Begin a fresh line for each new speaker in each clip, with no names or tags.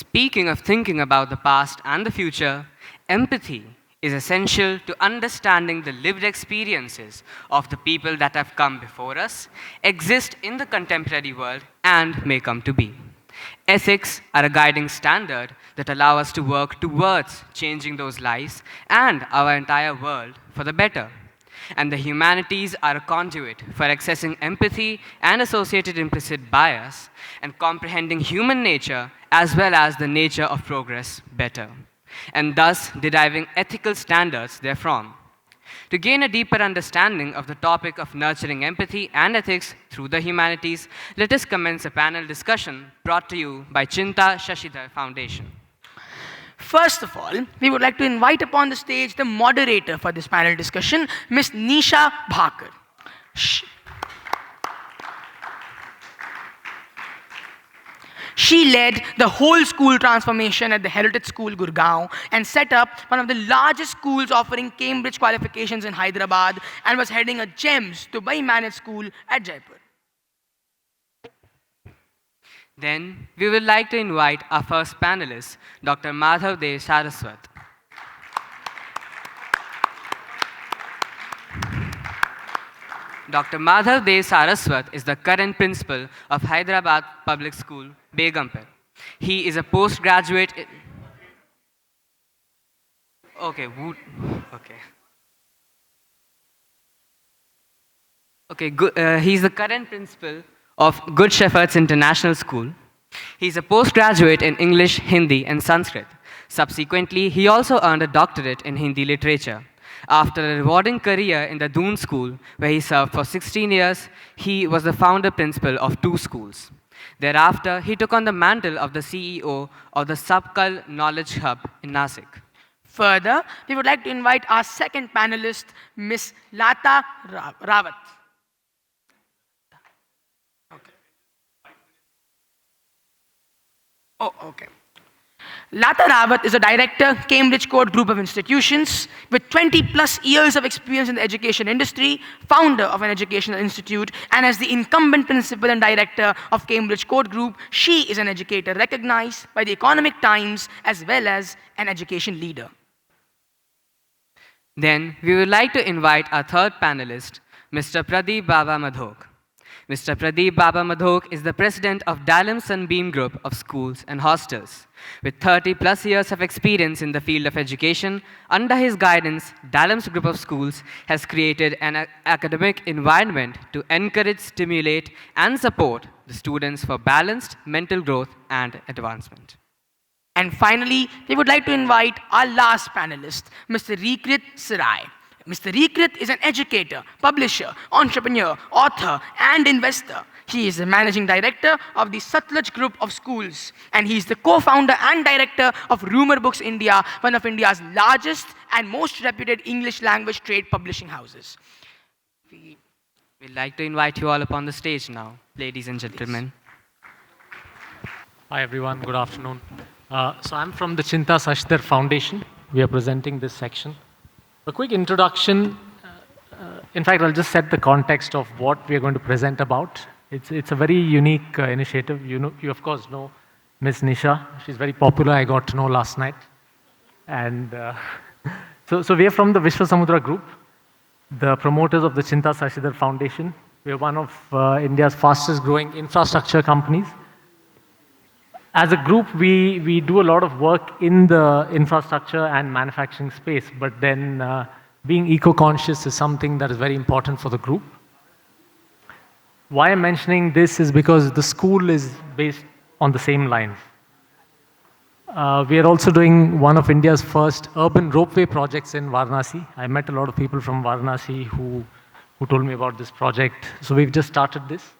Speaking of thinking about the past and the future, empathy is essential to understanding the lived experiences of the people that have come before us, exist in the contemporary world, and may come to be. Ethics are a guiding standard that allow us to work towards changing those lives and our entire world for the better. And the humanities are a conduit for accessing empathy and associated implicit bias and comprehending human nature as well as the nature of progress better, and thus deriving ethical standards therefrom. To gain a deeper understanding of the topic of nurturing empathy and ethics through the humanities, let us commence a panel discussion brought to you by Chinta Sasidhar Foundation.
First of all, we would like to invite upon the stage the moderator for this panel discussion, Ms. Nisha Bhakar. She led the whole school transformation at the Heritage School, Gurgaon, and set up one of the largest schools offering Cambridge qualifications in Hyderabad, and was heading a GEMS Dubai managed school at Jaipur.
Then, we would like to invite our first panelist, Dr. Madhav De Saraswat. Dr. Madhav De Saraswat is the current principal of Hyderabad Public School, Begumpet. He is a postgraduate. Okay. He's the current principal of Good Shepherds International School. He's a postgraduate in English, Hindi, and Sanskrit. Subsequently, he also earned a doctorate in Hindi literature. After a rewarding career in the Doon School, where he served for 16 years, he was the founder principal of 2 schools. Thereafter, he took on the mantle of the CEO of the Sabkal Knowledge Hub in Nasik.
Further, we would like to invite our second panelist, Ms. Lata Rawat. Okay. Lata Rawat is a director, Cambridge Court Group of Institutions, with 20 plus years of experience in the education industry, founder of an educational institute, and as the incumbent principal and director of Cambridge Court Group, she is an educator recognized by the Economic Times as well as an education leader.
Then, we would like to invite our third panelist, Mr. Pradeep Baba Madhok. Mr. Pradeep Baba Madhok is the president of Dalimss Sunbeam Group of Schools and Hostels. With 30 plus years of experience in the field of education, under his guidance, Dalimss Group of Schools has created an academic environment to encourage, stimulate, and support the students for balanced mental growth and advancement.
And finally, we would like to invite our last panelist, Mr. Reekrit Serai. Mr. Reekrit is an educator, publisher, entrepreneur, author, and investor. He is the managing director of the Satluj Group of Schools, and he is the co-founder and director of Rumour Books India, one of India's largest and most reputed English language trade publishing houses.
We'd like to invite you all upon the stage now, ladies and gentlemen.
Hi everyone, good afternoon. So I'm from the Chinta Sasidhar Foundation. We are presenting this section. A quick introduction. In fact, I'll just set the context of what we are going to present about. It's a very unique initiative. You of course know Ms. Nisha. She's very popular. I got to know last night. And so we are from the Vishwa Samudra group, the promoters of the Chinta Sasidhar Foundation. We are one of India's fastest growing infrastructure companies. As a group, we do a lot of work in the infrastructure and manufacturing space, but then being eco-conscious is something that is very important for the group. Why I'm mentioning this is because the school is based on the same lines. We are also doing one of India's first urban ropeway projects in Varanasi. I met a lot of people from Varanasi who told me about this project. So we've just started this,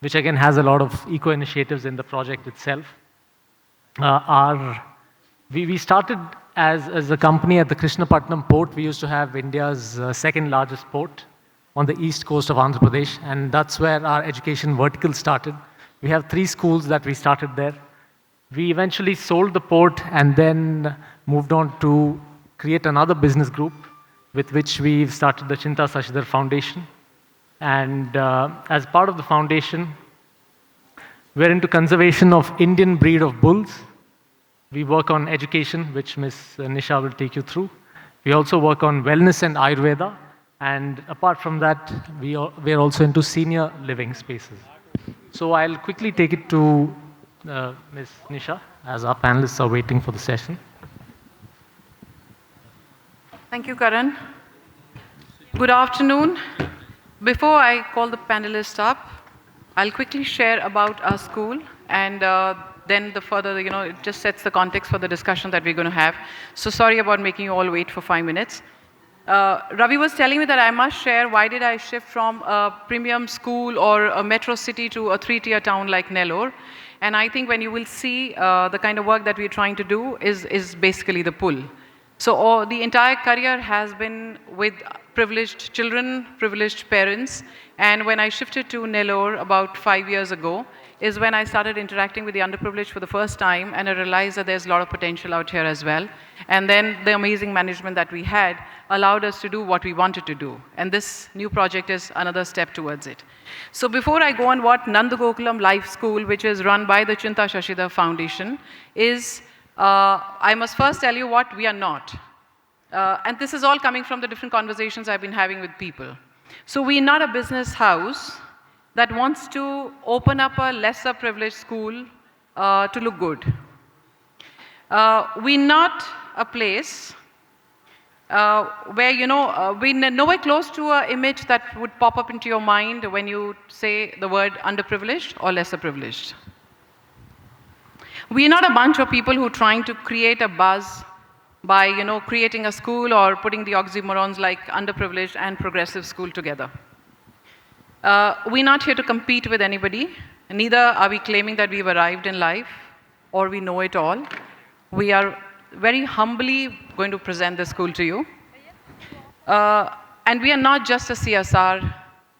which again has a lot of eco-initiatives in the project itself. We started as a company at the Krishnapatnam port. We used to have India's second largest port on the east coast of Andhra Pradesh, and that's where our education vertical started. We have 3 schools that we started there. We eventually sold the port and then moved on to create another business group with which we've started the Chinta Sasidhar Foundation. And as part of the foundation, we're into conservation of Indian breed of bulls We work on education, which Ms. Nisha will take you through. We also work on wellness and Ayurveda. And apart from that, we are also into senior living spaces. So I'll quickly take it to Ms. Nisha, as our panelists are waiting for the session.
Thank you, Karan. Good afternoon. Before I call the panelists up, I'll quickly share about our school, and then the further, it just sets the context for the discussion that we're going to have. So sorry about making you all wait for 5 minutes. Ravi was telling me that I must share why did I shift from a premium school or a metro city to a 3-tier town like Nellore. And I think when you will see the kind of work that we're trying to do is basically the pull. So the entire career has been with privileged children, privileged parents. And when I shifted to Nellore about 5 years ago, is when I started interacting with the underprivileged for the first time, and I realized that there's a lot of potential out here as well. And then the amazing management that we had allowed us to do what we wanted to do. And this new project is another step towards it. So before I go on what Nandagokulam Life School, which is run by the Chinta Sasidhar Foundation, is, I must first tell you what we are not. And this is all coming from the different conversations I've been having with people. So we're not a business house that wants to open up a lesser privileged school to look good. We're not a place where, we're nowhere close to an image that would pop up into your mind when you say the word underprivileged or lesser privileged. We're not a bunch of people who are trying to create a buzz by, creating a school or putting the oxymorons like underprivileged and progressive school together. We're not here to compete with anybody. Neither are we claiming that we've arrived in life or we know it all. We are very humbly going to present the school to you. And we are not just a CSR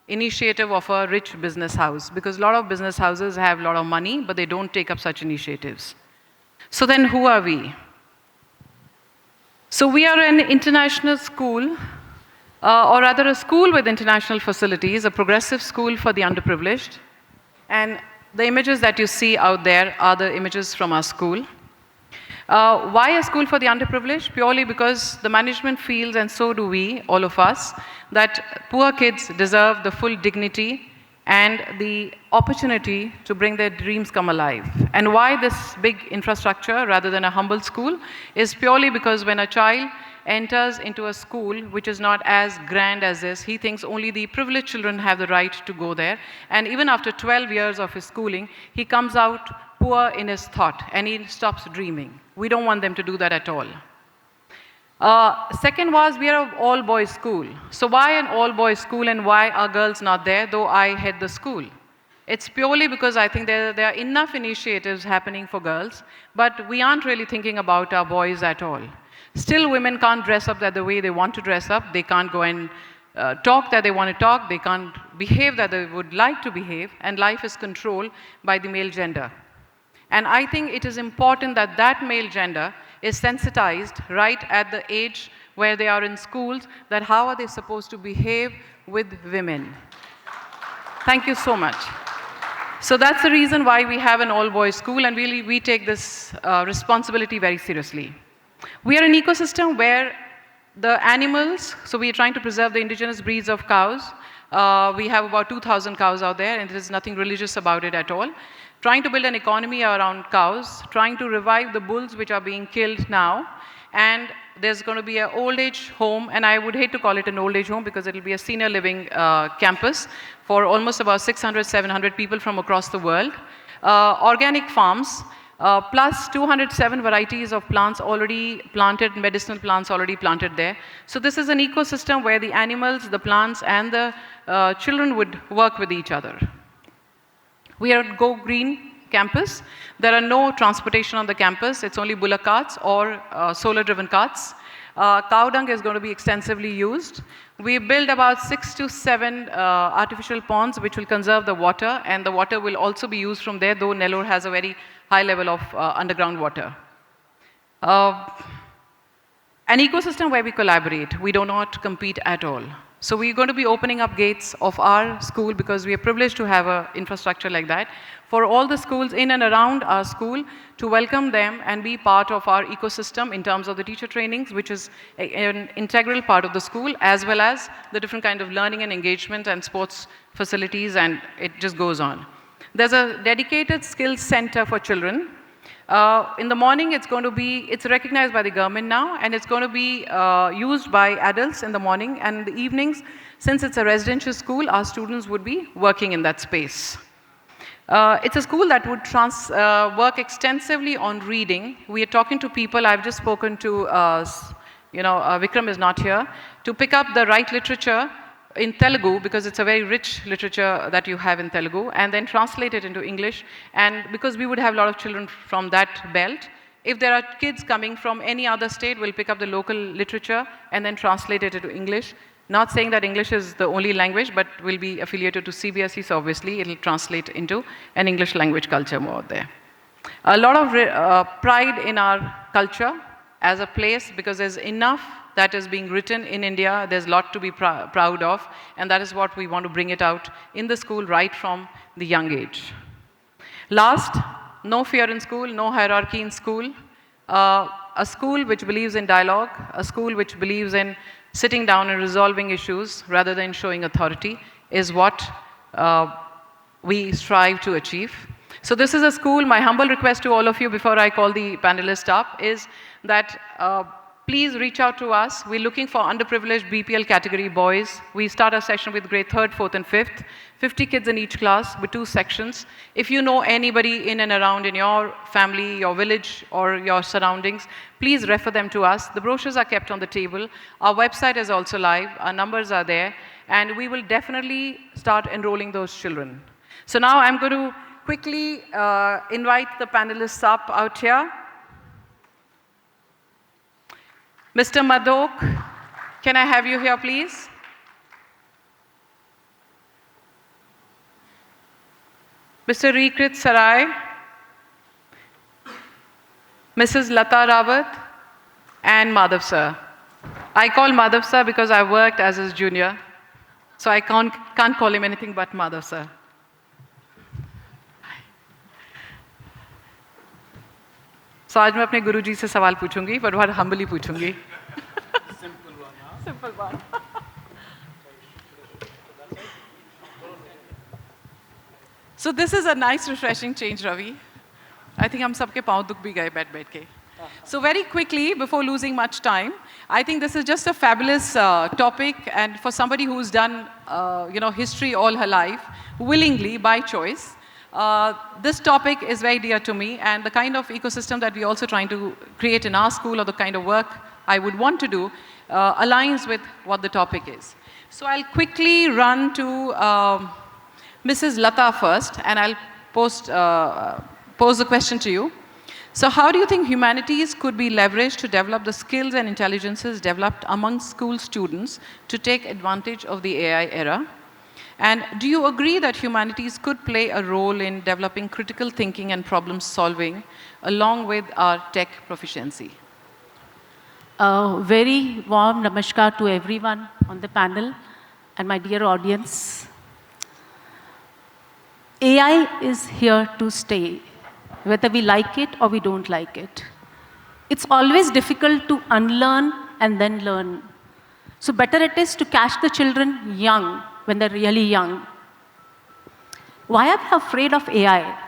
initiative of a rich business house, because a lot of business houses have a lot of money, but they don't take up such initiatives. So then who are we? So we are an international school, or rather a school with international facilities, a progressive school for the underprivileged. And the images that you see out there are the images from our school. Why a school for the underprivileged? Purely because the management feels, and so do we, all of us, that poor kids deserve the full dignity and the opportunity to bring their dreams come alive. And why this big infrastructure rather than a humble school is purely because when a child enters into a school which is not as grand as this, he thinks only the privileged children have the right to go there. And even after 12 years of his schooling, he comes out poor in his thought and he stops dreaming. We don't want them to do that at all. Second was, we are an all-boys school. So why an all-boys school and why are girls not there, though I head the school? It's purely because I think there are enough initiatives happening for girls, but we aren't really thinking about our boys at all. Still, women can't dress up the way they want to dress up. They can't go and talk that they want to talk. They can't behave that they would like to behave. And life is controlled by the male gender. And I think it is important that that male gender is sensitized right at the age where they are in schools, that how are they supposed to behave with women. Thank you so much. So that's the reason why we have an all-boys school, and really we take this responsibility very seriously. We are an ecosystem where the animals, so we are trying to preserve the indigenous breeds of cows. We have about 2,000 cows out there, and there is nothing religious about it at all. Trying to build an economy around cows, trying to revive the bulls which are being killed now, and there's going to be an old age home, and I would hate to call it an old age home because it will be a senior living campus for almost about 600, 700 people from across the world. Organic farms, plus 207 varieties of plants already planted, medicinal plants already planted there. So this is an ecosystem where the animals, the plants, and the children would work with each other. We are at Go Green campus. There are no transportation on the campus. It's only bullock carts or solar-driven carts. Cow dung is going to be extensively used. We build about 6 to 7 artificial ponds which will conserve the water, and the water will also be used from there, though Nellore has a very high level of underground water. An ecosystem where we collaborate. We do not compete at all. So we're going to be opening up gates of our school because we are privileged to have an infrastructure like that for all the schools in and around our school to welcome them and be part of our ecosystem in terms of the teacher trainings, which is an integral part of the school, as well as the different kind of learning and engagement and sports facilities, and it just goes on. There's a dedicated skills center for children. In the morning, it's recognized by the government now, and it's going to be used by adults in the morning, and in the evenings, since it's a residential school, our students would be working in that space. It's a school that would work extensively on reading. We are talking to people, I've just spoken to, Vikram is not here, to pick up the right literature in Telugu, because it's a very rich literature that you have in Telugu, and then translate it into English. And because we would have a lot of children from that belt, if there are kids coming from any other state, we'll pick up the local literature and then translate it into English. Not saying that English is the only language, but will be affiliated to CBSE, so obviously it'll translate into an English language culture more there. A lot of pride in our culture as a place, because there's enough that is being written in India. There's a lot to be proud of, and that is what we want to bring it out in the school right from the young age. Last, no fear in school, no hierarchy in school. A school which believes in dialogue, a school which believes in sitting down and resolving issues rather than showing authority is what we strive to achieve. So this is a school. My humble request to all of you before I call the panelists up is that please reach out to us. We're looking for underprivileged BPL category boys. We start our session with grade 3rd, 4th and 5th. 50 kids in each class with 2 sections. If you know anybody in and around in your family, your village or your surroundings, please refer them to us. The brochures are kept on the table. Our website is also live. Our numbers are there. And we will definitely start enrolling those children. So now I'm going to quickly invite the panelists up out here. Mr. Madhok, can I have you here, please? Mr. Reekrit Serai, Mrs. Lata Rawat, and Madhav sir. I call Madhav sir because I worked as his junior, so I can't call him anything but Madhav sir. So आज मैं अपने गुरुजी से सवाल पूछूंगी, पर बहुत humbly पूछूंगी. Simple one. So this is a nice, refreshing change, Ravi. I think हम सबके पाँव दुख भी गए बैठ के. So very quickly, before losing much time, I think this is just a fabulous topic, and for somebody who's done history all her life, willingly, by choice. This topic is very dear to me, and the kind of ecosystem that we're also trying to create in our school, or the kind of work I would want to do, aligns with what the topic is. So I'll quickly run to Mrs. Lata first, and I'll pose the question to you. So how do you think humanities could be leveraged to develop the skills and intelligences developed among school students to take advantage of the AI era? And do you agree that humanities could play a role in developing critical thinking and problem solving along with our tech proficiency?
Very warm namaskar to everyone on the panel and my dear audience. AI is here to stay, whether we like it or we don't like it. It's always difficult to unlearn and then learn. So better it is to catch the children young, when they're really young. Why are we afraid of AI?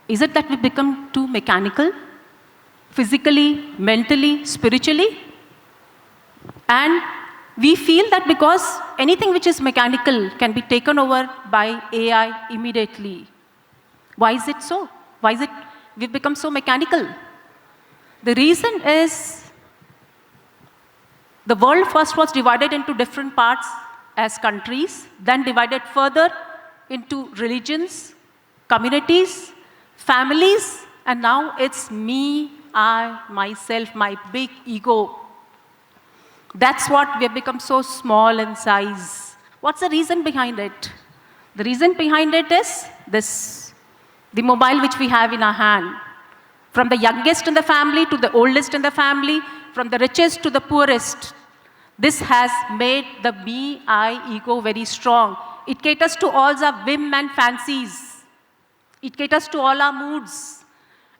Is it that we become too mechanical, physically, mentally, spiritually? And we feel that because anything which is mechanical can be taken over by AI immediately. Why is it so? Why is it we've become so mechanical? The reason is the world first was divided into different parts as countries, then divided further into religions, communities, families, and now it's me, I, myself, my big ego. That's what we have become so small in size. What's the reason behind it? The reason behind it is this, the mobile which we have in our hand. From the youngest in the family to the oldest in the family, from the richest to the poorest, This has made the me, I ego very strong. It caters to all our whim and fancies. It caters to all our moods.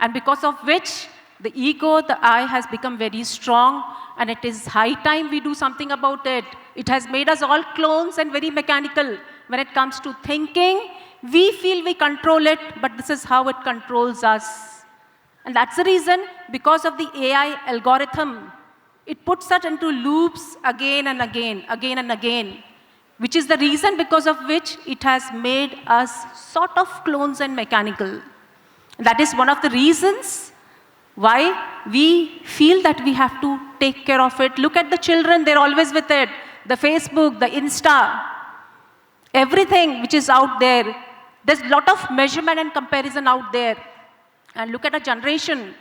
And because of which, the ego, the I has become very strong, and it is high time we do something about it. It has made us all clones and very mechanical. When it comes to thinking, we feel we control it, but this is how it controls us. And that's the reason, because of the AI algorithm, it puts us into loops again and again, again and again, which is the reason because of which it has made us sort of clones and mechanical. That is one of the reasons why we feel that we have to take care of it. Look at the children, they're always with it. The Facebook, the Insta, everything which is out there. There's a lot of measurement and comparison out there. And look at a generation.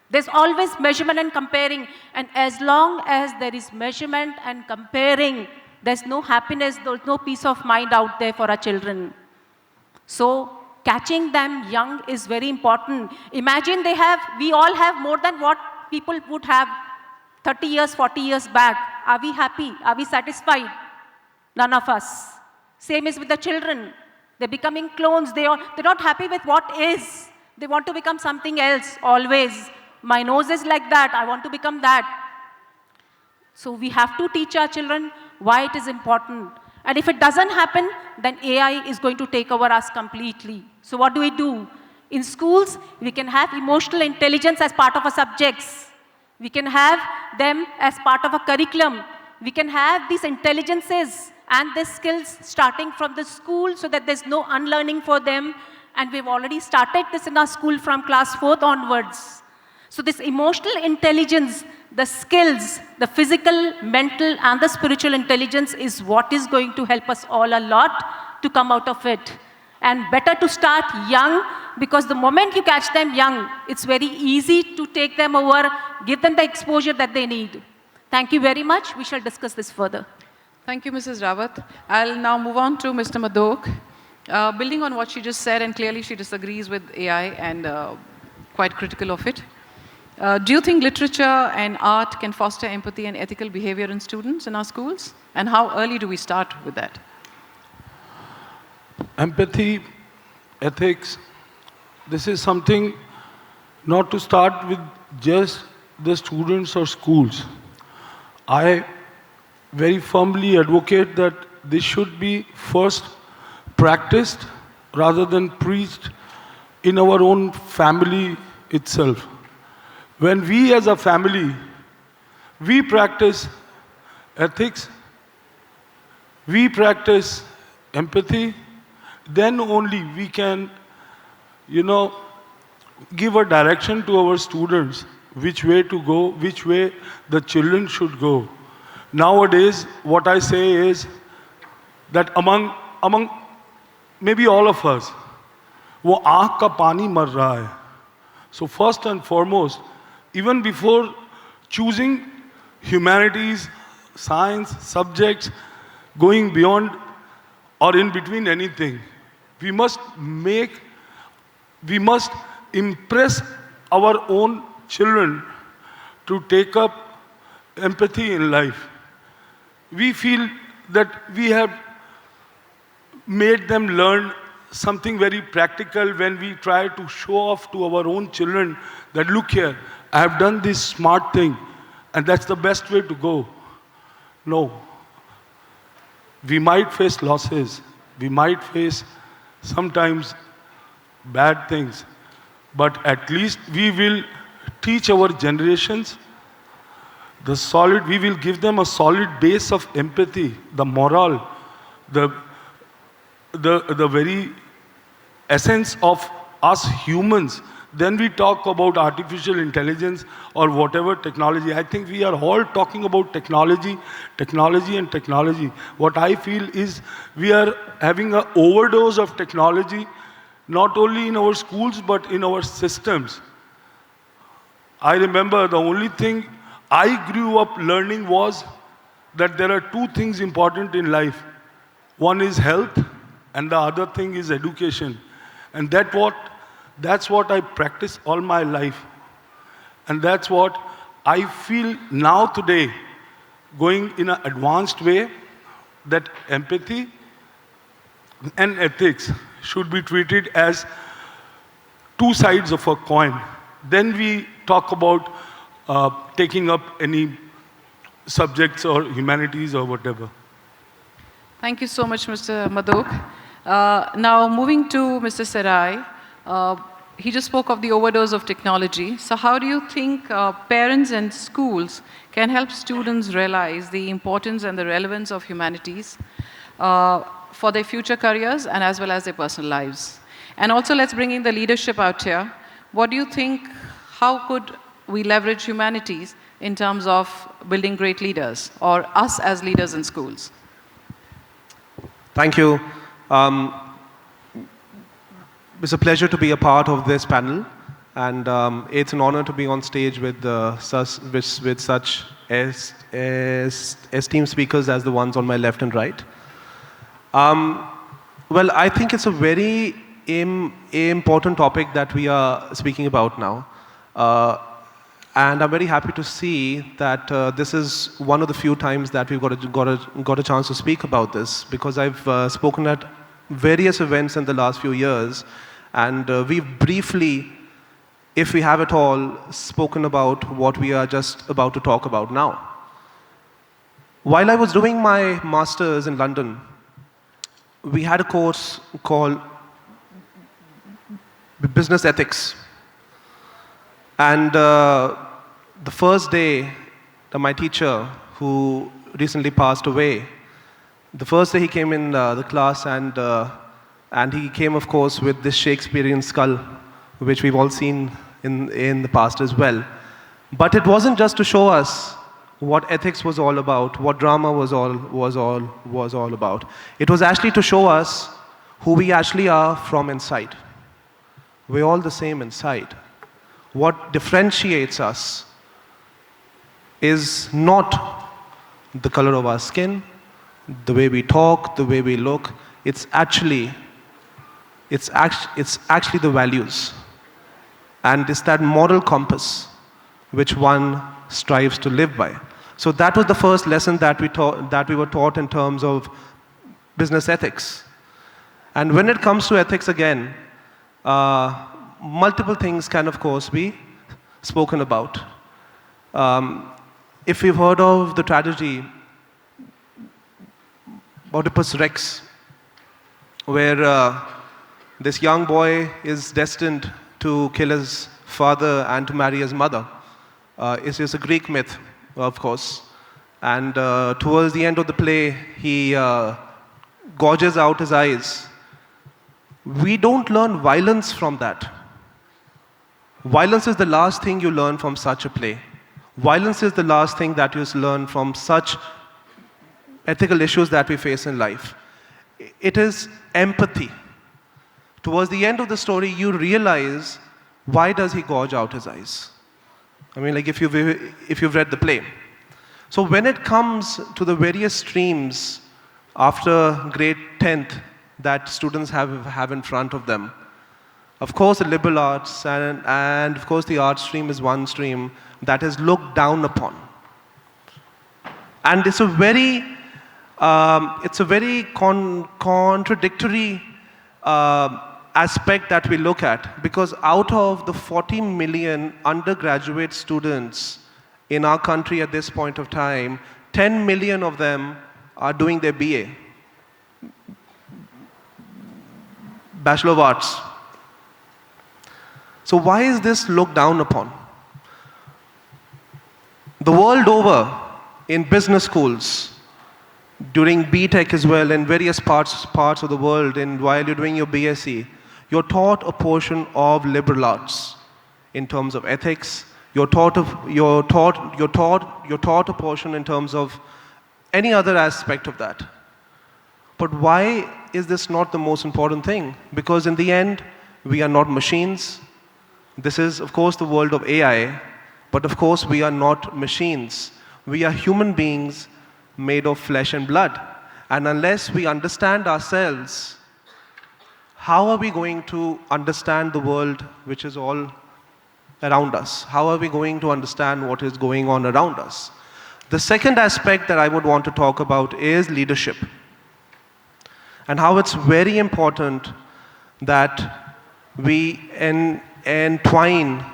There's always measurement and comparing. And as long as there is measurement and comparing, there's no happiness, there's no peace of mind out there for our children. So catching them young is very important. Imagine we all have more than what people would have 30 years, 40 years back. Are we happy? Are we satisfied? None of us. Same is with the children. They're becoming clones. They're not happy with what is. They want to become something else always. My nose is like that. I want to become that. So we have to teach our children why it is important. And if it doesn't happen, then AI is going to take over us completely. So what do? In schools, we can have emotional intelligence as part of our subjects. We can have them as part of a curriculum. We can have these intelligences and these skills starting from the school so that there's no unlearning for them. And we've already started this in our school from class 4th onwards. So this emotional intelligence, the skills, the physical, mental, and the spiritual intelligence is what is going to help us all a lot to come out of it. And better to start young, because the moment you catch them young, it's very easy to take them over, give them the exposure that they need. Thank you very much. We shall discuss this further.
Thank you, Mrs. Rawat. I'll now move on to Mr. Madhok. Building on what she just said, and clearly she disagrees with AI and quite critical of it. Do you think literature and art can foster empathy and ethical behavior in students in our schools? And how early do we start with that?
Empathy, ethics, this is something not to start with just the students or schools. I very firmly advocate that this should be first practiced rather than preached in our own family itself. When we as a family, we practice ethics, we practice empathy, then only we can, give a direction to our students, which way to go, which way the children should go. Nowadays, what I say is that among maybe all of us, वो आँख का पानी मर रहा है. So first and foremost, even before choosing humanities, science, subjects, going beyond or in between anything, we must impress our own children to take up empathy in life. We feel that we have made them learn something very practical when we try to show off to our own children that, look here, I have done this smart thing and that's the best way to go. No. We might face losses. We might face sometimes bad things. But at least we will teach our generations we will give them a solid base of empathy, the moral, the very essence of us humans. Then we talk about artificial intelligence or whatever technology. I think we are all talking about technology. What I feel is we are having an overdose of technology, not only in our schools, but in our systems. I remember the only thing I grew up learning was that there are two things important in life. One is health, and the other thing is education. And that's what I practice all my life. And that's what I feel now today, going in an advanced way, that empathy and ethics should be treated as two sides of a coin. Then we talk about taking up any subjects or humanities or whatever.
Thank you so much, Mr. Madhok. Now, moving to Mr. Serai, he just spoke of the overdose of technology. So how do you think parents and schools can help students realize the importance and the relevance of humanities for their future careers and as well as their personal lives? And also, let's bring in the leadership out here. What do you think, how could we leverage humanities in terms of building great leaders, or us as leaders in schools?
Thank you. It's a pleasure to be a part of this panel, and it's an honor to be on stage with such esteemed speakers as the ones on my left and right. Well, I think it's a very important topic that we are speaking about now. And I'm very happy to see that this is one of the few times that we've got a chance to speak about this, because I've spoken at various events in the last few years, and we've briefly, if we have at all, spoken about what we are just about to talk about now. While I was doing my master's in London, we had a course called Business Ethics. And the first day, my teacher, who recently passed away, the first day he came in the class, and he came, of course, with this Shakespearean skull, which we've all seen in the past as well. But it wasn't just to show us what ethics was all about, what drama was all about. It was actually to show us who we actually are from inside. We're all the same inside. What differentiates us is not the color of our skin, the way we talk, the way we look. It's actually the values. And it's that moral compass which one strives to live by. So that was the first lesson that we were taught in terms of business ethics. And when it comes to ethics again, multiple things can, of course, be spoken about. If you've heard of the tragedy Oedipus Rex, where this young boy is destined to kill his father and to marry his mother. It's just a Greek myth, of course. And towards the end of the play, he gouges out his eyes. We don't learn violence from that. Violence is the last thing you learn from such a play. Violence is the last thing that you learn from such ethical issues that we face in life. It is empathy. Towards the end of the story, you realize, why does he gouge out his eyes? I mean, like if you've read the play. So when it comes to the various streams after grade 10th that students have in front of them, of course the liberal arts and of course the art stream is one stream that is looked down upon. And it's a very contradictory aspect that we look at, because out of the 40 million undergraduate students in our country at this point of time, 10 million of them are doing their BA, Bachelor of Arts. So why is this looked down upon? The world over, in business schools, during BTech as well, in various parts of the world, and while you're doing your BSc, you're taught a portion of liberal arts in terms of ethics. You're taught a portion in terms of any other aspect of that. But why is this not the most important thing? Because in the end, we are not machines. This is, of course, the world of AI, but of course, we are not machines. We are human beings made of flesh and blood. And unless we understand ourselves, how are we going to understand the world which is all around us? How are we going to understand what is going on around us? The second aspect that I would want to talk about is leadership, and how it's very important that we entwine,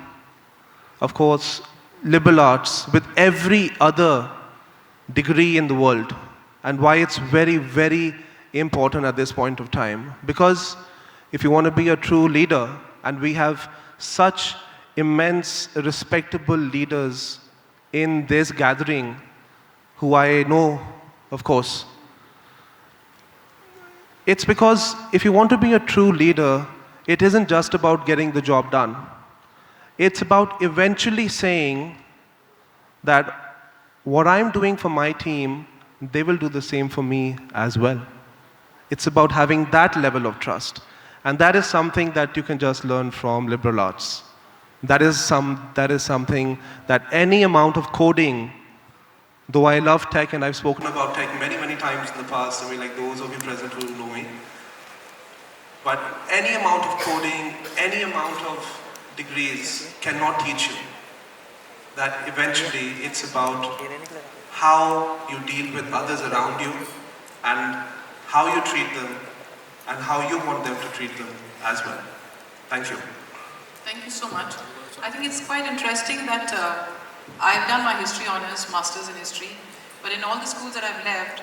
of course, liberal arts with every other degree in the world, and why it's very, very important at this point of time. Because if you want to be a true leader, and we have such immense, respectable leaders in this gathering, who I know, of course, it's because if you want to be a true leader, it isn't just about getting the job done. It's about eventually saying that what I'm doing for my team, they will do the same for me as well. It's about having that level of trust. And that is something that you can just learn from liberal arts. That is something that any amount of coding, though I love tech and I've spoken about tech many, many times in the past, I mean, like those of you present who know me, but any amount of coding, any amount of degrees cannot teach you. That eventually it's about how you deal with others around you, and how you treat them, and how you want them to treat them as well. Thank you.
Thank you so much. I think it's quite interesting that I've done my history honors, masters in history, but in all the schools that I've led,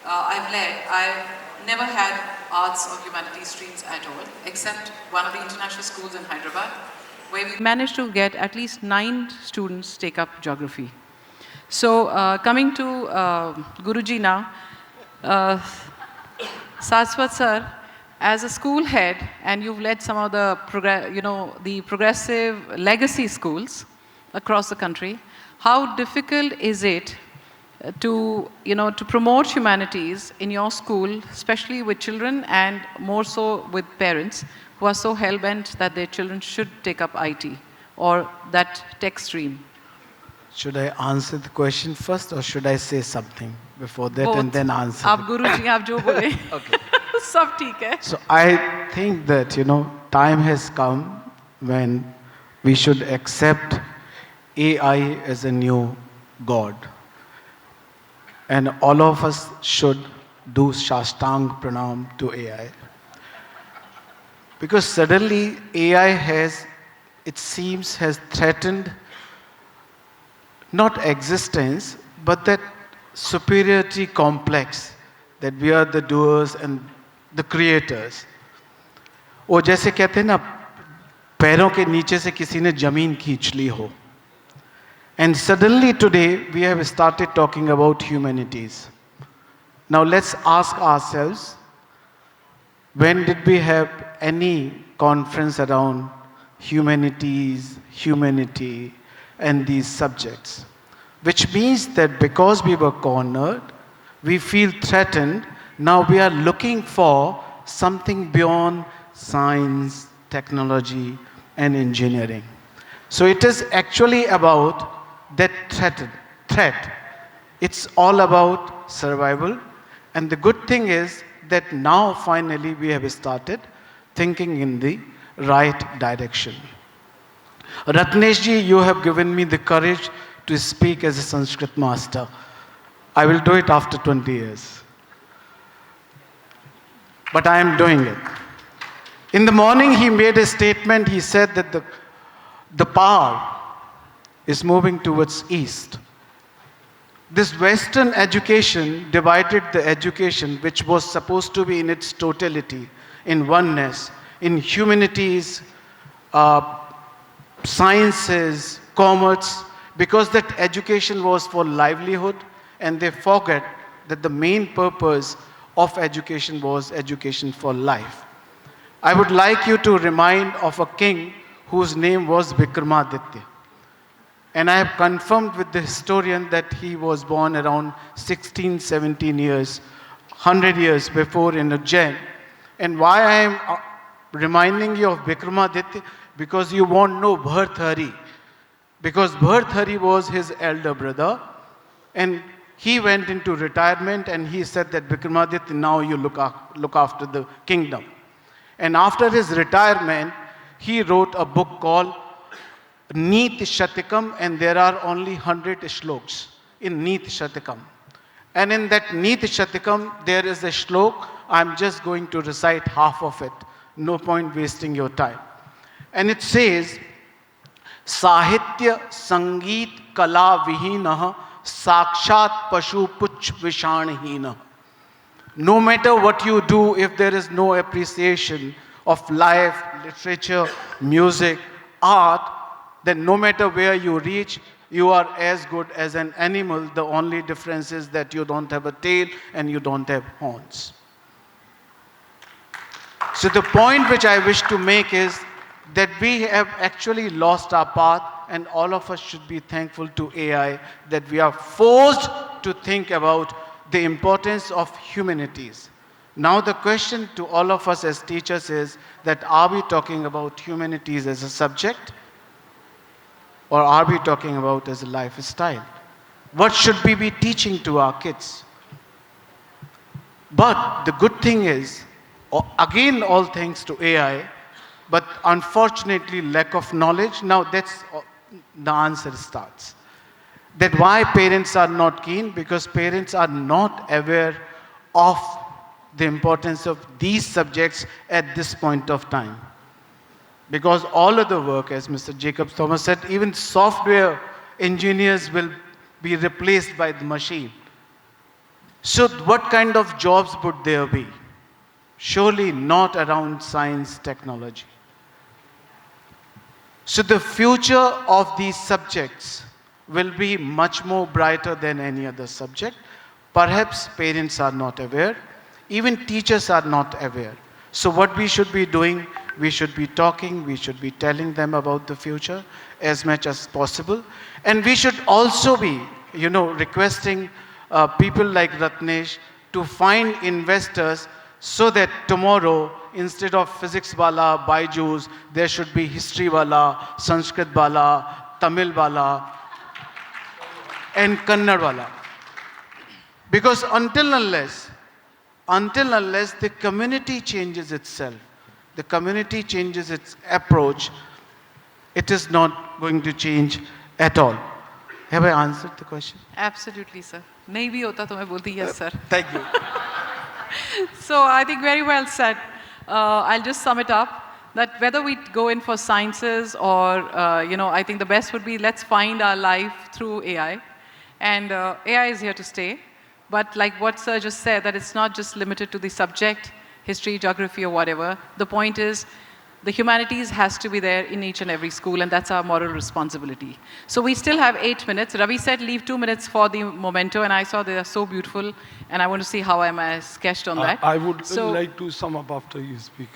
I've never had arts or humanities streams at all, except one of the international schools in Hyderabad, where we
Managed to get at least 9 students take up geography. So coming to Guruji now, Saraswat sir, as a school head, and you've led some of the progressive legacy schools across the country, how difficult is it to promote humanities in your school, especially with children and more so with parents who are so hell-bent that their children should take up IT or that tech stream?
Should I answer the question first, or should I say something before that?
Both.
And then answer?
आप गुरुजी आप जो बोले सब ठीक है.
So I think that, time has come when we should accept AI as a new God. And all of us should do Shashtang Pranam to AI. Because suddenly AI it seems, has threatened not existence, but that superiority complex that we are the doers and the creators. वो जैसे कहते हैं ना, पैरों के नीचे से किसी ने जमीन खींच ली हो. And suddenly today we have started talking about humanities. Now let's ask ourselves, when did we have any conference around humanities, humanity, and these subjects? Which means that because we were cornered, we feel threatened. Now we are looking for something beyond science, technology, and engineering. So it is actually about that threat. It's all about survival. And the good thing is that now finally we have started thinking in the right direction. Ratnesh ji, you have given me the courage to speak as a Sanskrit master. I will do it after 20 years. But I am doing it. In the morning he made a statement. He said that the power is moving towards east. This Western education divided the education which was supposed to be in its totality, in oneness, in humanities, sciences, commerce, because that education was for livelihood, and they forget that the main purpose of education was education for life. I would like you to remind of a king whose name was Vikramaditya. And I have confirmed with the historian that he was born around 16, 17 years, 100 years before in Ujjain. And why I am reminding you of Vikramaditya? Because you won't know Bharthari. Because Bharthari was his elder brother, and he went into retirement, and he said that Vikramaditya, now you look after the kingdom. And after his retirement, he wrote a book called Neet Shatikam, and there are only 100 shloks. in Neet Shatakam. And in that Neet Shatakam, there is a shlok. I'm just going to recite half of it. No point wasting your time. And it says, Sahitya Sangeet Kala Vihinah Sakshat Pashu Puch Vishanhina. No matter what you do, if there is no appreciation of life, literature, music, art, then no matter where you reach, you are as good as an animal. The only difference is that you don't have a tail and you don't have horns. So the point which I wish to make is that we have actually lost our path, and all of us should be thankful to AI that we are forced to think about the importance of humanities. Now the question to all of us as teachers is that are we talking about humanities as a subject, or are we talking about as a lifestyle? What should we be teaching to our kids? But the good thing is, again all thanks to AI, but unfortunately lack of knowledge. Now that's the answer starts. That why parents are not keen? Because parents are not aware of the importance of these subjects at this point of time. Because all of the work, as Mr. Jacobs Thomas said, even software engineers will be replaced by the machine. So what kind of jobs would there be? Surely not around science, technology. So the future of these subjects will be much more brighter than any other subject. Perhaps parents are not aware, even teachers are not aware. So what we should be doing, we should be talking, we should be telling them about the future as much as possible. And we should also be, requesting people like Ratnesh to find investors so that tomorrow, instead of physics wala, Baijus, there should be history wala, Sanskrit wala, Tamil wala, and Kannada wala. Because until unless the community changes itself, the community changes its approach, it is not going to change at all. Have I answered the question?
Absolutely, sir. Nahi bhi hota to main bolti yes, sir.
Thank you.
So I think very well said. I'll just sum it up, that whether we go in for sciences or, I think the best would be let's find our life through AI. And AI is here to stay. But like what sir just said, that it's not just limited to the subject, history, geography, or whatever. The point is, the humanities has to be there in each and every school, and that's our moral responsibility. So we still have 8 minutes. Ravi said leave 2 minutes for the memento, and I saw they are so beautiful, and I want to see how am I sketched on that.
I would like to sum up after you speak.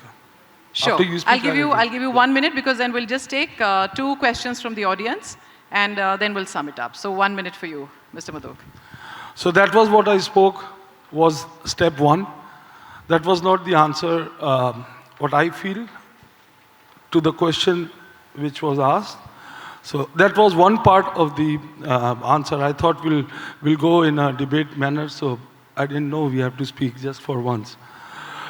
Sure.
After you speak,
I'll give you 1 minute, because then we'll just take 2 questions from the audience, and then we'll sum it up. So 1 minute for you, Mr. Madhok.
So that was what I spoke, was step 1. That was not the answer, what I feel, to the question which was asked. So that was one part of the answer. I thought we'll go in a debate manner, so I didn't know we have to speak just for once.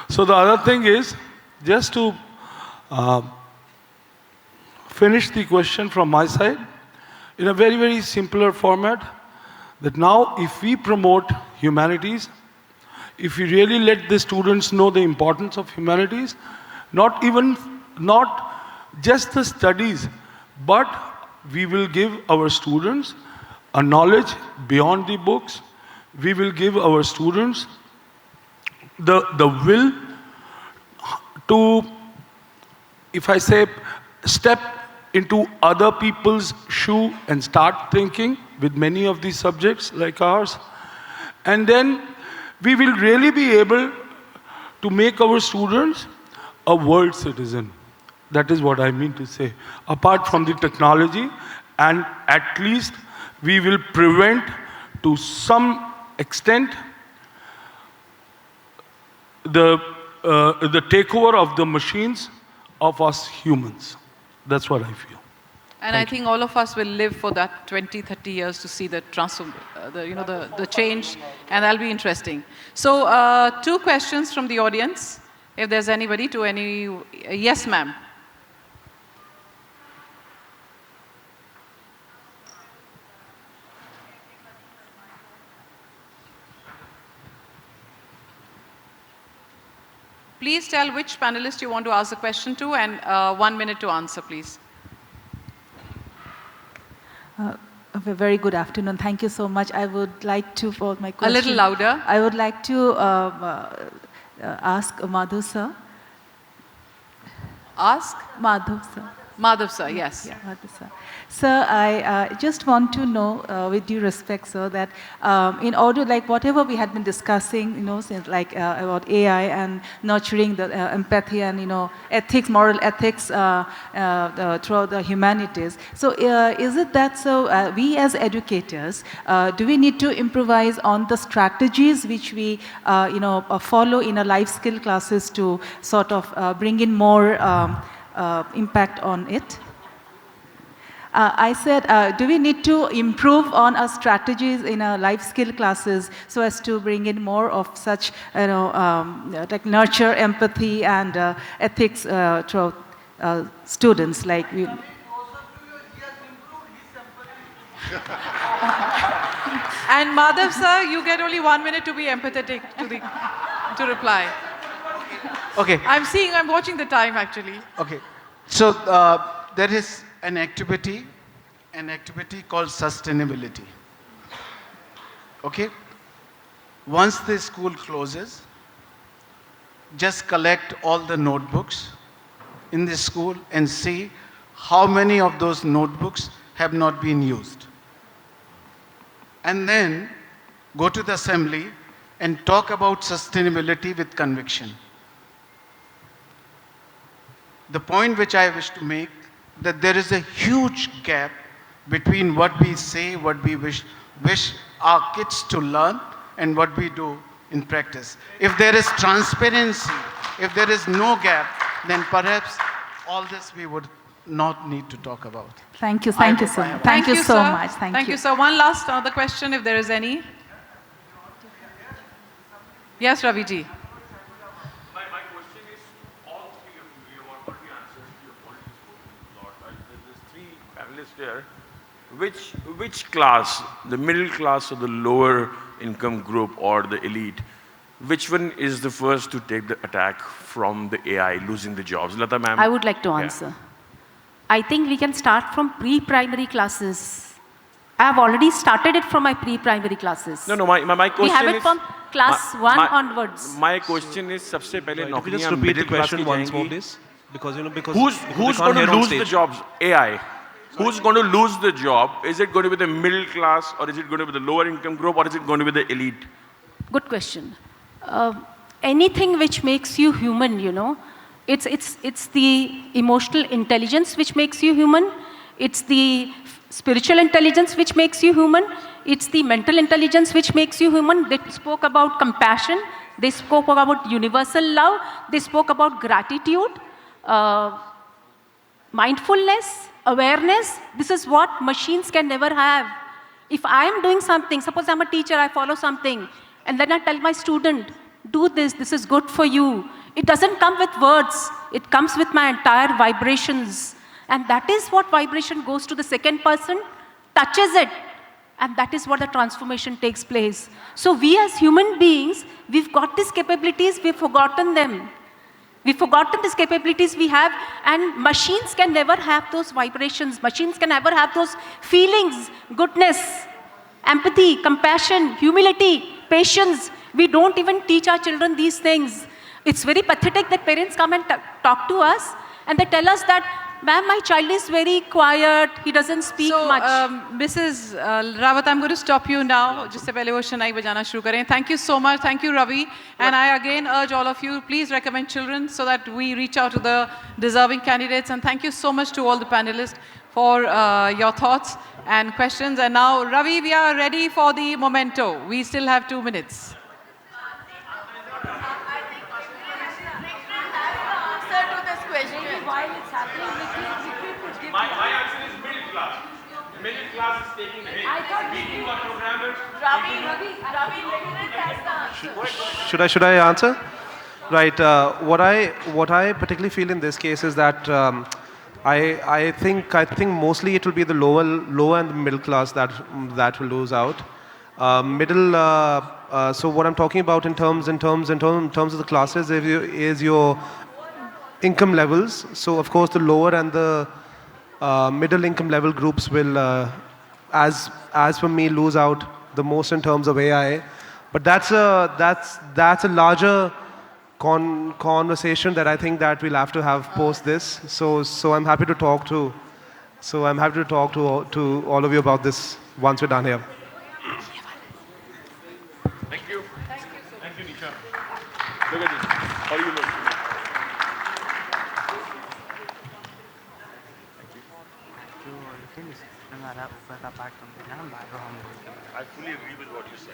So the other thing is, just to finish the question from my side, in a very, very simpler format, that now if we promote humanities, if we really let the students know the importance of humanities, not just the studies, but we will give our students a knowledge beyond the books. We will give our students the will to, if I say, step into other people's shoe and start thinking with many of these subjects like ours. And then we will really be able to make our students a world citizen. That is what I mean to say. Apart from the technology, and at least we will prevent to some extent the takeover of the machines of us humans. That's what I feel.
And I think all of us will live for that 20, 30 years to see the the change, and that'll be interesting. So 2 questions from the audience, if there's anybody to any. Yes, ma'am.
Please tell which panelist you want to ask the question to and 1 minute to answer, please.
A very good afternoon. Thank you so much. I would like to, for my question.
A little louder.
I would like to ask Madhav sir.
Ask?
Madhav sir.
Madhav sir, yes.
Yeah, Madhav sir. Sir, I just want to know, with due respect, sir, that in order, like whatever we had been discussing, since like about AI and nurturing the empathy and ethics, moral ethics throughout the humanities. So, is it that so we as educators do we need to improvise on the strategies which we follow in our life skill classes to sort of bring in more impact on it? I said, do we need to improve on our strategies in our life skill classes so as to bring in more of such, like nurture empathy and ethics throughout students? Like we.
And Madhav sir, you get only 1 minute to be empathetic to reply.
Okay.
I'm watching the time actually.
Okay. So there is an activity called sustainability. Okay? Once the school closes, just collect all the notebooks in the school and see how many of those notebooks have not been used. And then go to the assembly and talk about sustainability with conviction. The point which I wish to make, that there is a huge gap between what we say, what we wish our kids to learn, and what we do in practice. If there is transparency, if there is no gap, then perhaps all this we would not need to talk about.
Thank you so much. Thank you so much.
Thank you, sir. One last other question, if there is any. Yes, Raviji.
There, which class, the middle class or the lower income group or the elite, which one is the first to take the attack from the AI losing the jobs? Lata ma'am.
I would like to answer. Yeah. I think we can start from pre-primary classes. I have already started it from my pre-primary classes.
No, my question is...
We have it from class 1 onwards.
My question is, सबसे पहले
नौकरियां middle class की जाएंगी. Could you just repeat the question once more, please? Because
who's going to lose the jobs? AI. Who's going to lose the job? Is it going to be the middle class, or is it going to be the lower income group, or is it going to be the elite?
Good question. Anything which makes you human, it's the emotional intelligence which makes you human. It's the spiritual intelligence which makes you human. It's the mental intelligence which makes you human. They spoke about compassion. They spoke about universal love. They spoke about gratitude, mindfulness, awareness. This is what machines can never have. If I am doing something, suppose I'm a teacher, I follow something, and then I tell my student, do this is good for you. It doesn't come with words. It comes with my entire vibrations. And that is what vibration goes to the second person, touches it, and that is what the transformation takes place. So we as human beings, we've got these capabilities, we've forgotten them. We've forgotten these capabilities we have, and machines can never have those vibrations. Machines can never have those feelings, goodness, empathy, compassion, humility, patience. We don't even teach our children these things. It's very pathetic that parents come and talk to us, and they tell us that, ma'am, my child is very quiet, he doesn't speak much.
Mrs. Rawat, I'm going to stop you now. Just pehle wo shanai bajana shuru kare. Thank you so much. Thank you, Ravi. And I again urge all of you, please recommend children so that we reach out to the deserving candidates. And thank you so much to all the panelists for your thoughts and questions. And now, Ravi, we are ready for the memento. We still have 2 minutes.
My answer is middle class. Middle class is taking a hit. Speaking of programmers,
Should I answer? Right. What I particularly feel in this case is that I think mostly it will be the lower and the middle class that will lose out. So what I'm talking about in terms of the classes is your income levels. So of course the lower and the middle income level groups will, as for me, lose out the most in terms of AI. But that's a larger conversation that I think that we'll have to have post this. So I'm happy to talk to. So I'm happy to talk to all of you about this once we're done here.
Thank you. Thank you, Nisha. Look at this. How do you look? I fully agree with what you said.